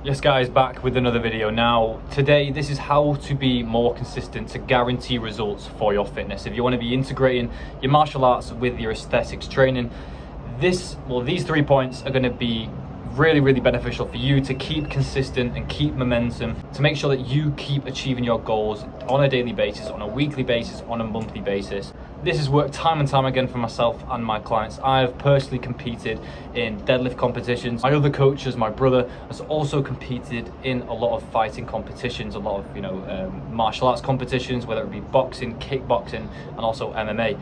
Yes guys, back with another video. Now today this is how to be more consistent to guarantee results for your fitness. If you want to be integrating your martial arts with your aesthetics training, these 3 points are going to be really beneficial for you to keep consistent and keep momentum, to make sure that you keep achieving your goals on a daily basis, on a weekly basis, on a monthly basis. This has worked time and time again for myself and my clients. I have personally competed in deadlift competitions. My other coaches, my brother, has also competed in a lot of fighting competitions, a lot of martial arts competitions, whether it be boxing, kickboxing, and also MMA.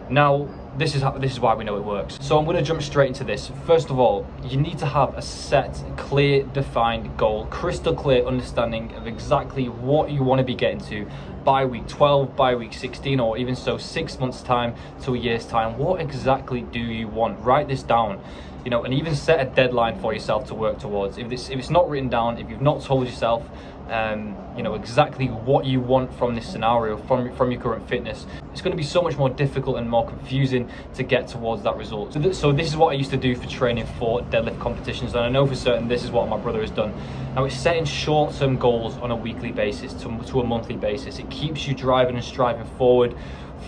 Now, this is why we know it works. So I'm going to jump straight into this. First of all, you need to have a set, clear, defined goal, crystal clear understanding of exactly what you want to be getting to by week 12, by week 16, or even so 6 months time to a year's time. What exactly do you want? Write this down, and even set a deadline for yourself to work towards. If it's not written down, if you've not told yourself exactly what you want from this scenario, from your current fitness, it's going to be so much more difficult and more confusing to get towards that result. So this is what I used to do for training for deadlift competitions, and I know for certain this is what my brother has done. Now it's setting short-term goals on a weekly basis to a monthly basis. It keeps you driving and striving forward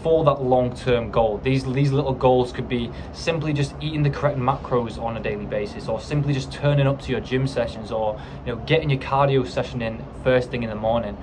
for that long-term goal. These little goals could be simply just eating the correct macros on a daily basis, or simply just turning up to your gym sessions, or getting your cardio session in first thing in the morning.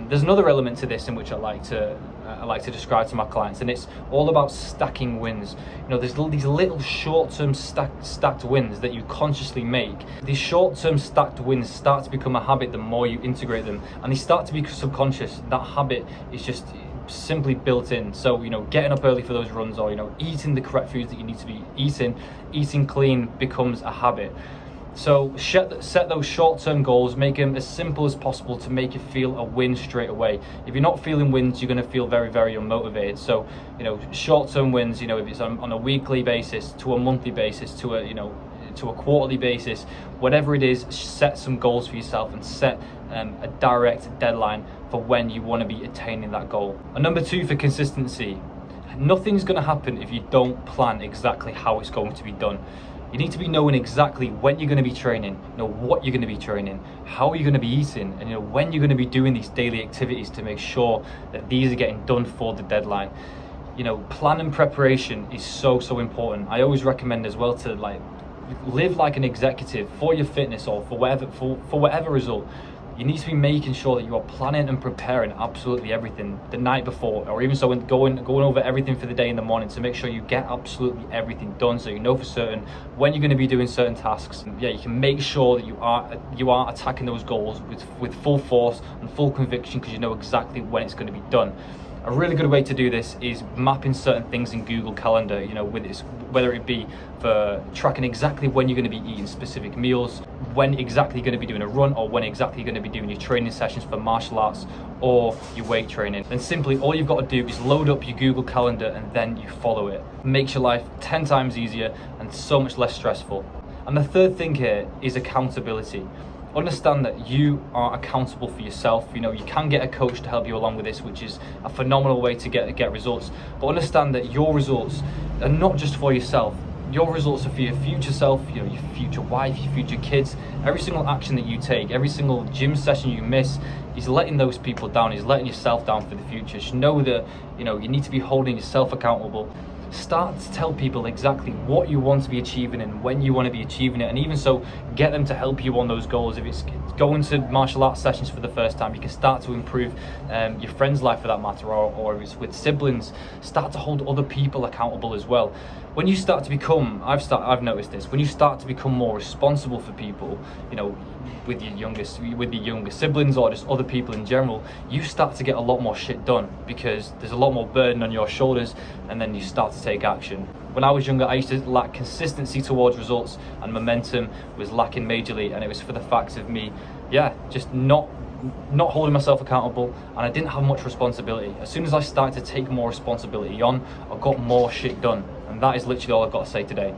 There's another element to this in which I like to describe to my clients, and it's all about stacking wins. There's these little short-term stacked wins that you consciously make. These short-term stacked wins start to become a habit the more you integrate them, and they start to be subconscious. That habit is just simply built in. So getting up early for those runs, or eating the correct foods that you need to be eating clean becomes a habit. So set those short-term goals, make them as simple as possible to make you feel a win straight away. If you're not feeling wins, you're going to feel very unmotivated. So short-term wins, if it's on a weekly basis, to a monthly basis, to a quarterly basis, whatever it is, set some goals for yourself and set a direct deadline for when you want to be attaining that goal. And number 2, for consistency, nothing's going to happen if you don't plan exactly how it's going to be done. You need to be knowing exactly when you're going to be training, what you're going to be training, how you're going to be eating, and when you're going to be doing these daily activities to make sure that these are getting done for the deadline. Plan and preparation is so important. I always recommend as well to live like an executive for your fitness, or for whatever result. You need to be making sure that you are planning and preparing absolutely everything the night before, or even so when going over everything for the day in the morning, to make sure you get absolutely everything done, so for certain when you're going to be doing certain tasks. You can make sure that you are attacking those goals with full force and full conviction, because you know exactly when it's going to be done. A really good way to do this is mapping certain things in Google Calendar, with this, whether it be for tracking exactly when you're going to be eating specific meals, when exactly you're going to be doing a run, or when exactly you're going to be doing your training sessions for martial arts or your weight training. Then simply all you've got to do is load up your Google Calendar, and then you follow it. It makes your life 10 times easier and so much less stressful. And the third thing here is accountability. Understand that you are accountable for yourself. You can get a coach to help you along with this, which is a phenomenal way to get results. But understand that your results are not just for yourself. Your results are for your future self, your future wife, your future kids. Every single action that you take, every single gym session you miss, is letting those people down, is letting yourself down for the future. Just know that you need to be holding yourself accountable. Start to tell people exactly what you want to be achieving and when you want to be achieving it, and even so, get them to help you on those goals. If it's going to martial arts sessions for the first time, you can start to improve your friend's life for that matter, or if it's with siblings, start to hold other people accountable as well. When you start to become, I've noticed this, when you start to become more responsible for people, with your younger siblings, or just other people in general, you start to get a lot more shit done, because there's a lot more burden on your shoulders, and then you start to take action. When I was younger, I used to lack consistency towards results, and momentum was lacking majorly, and it was for the fact of me, just not holding myself accountable, and I didn't have much responsibility. As soon as I started to take more responsibility on, I got more shit done, and that is literally all I've got to say today.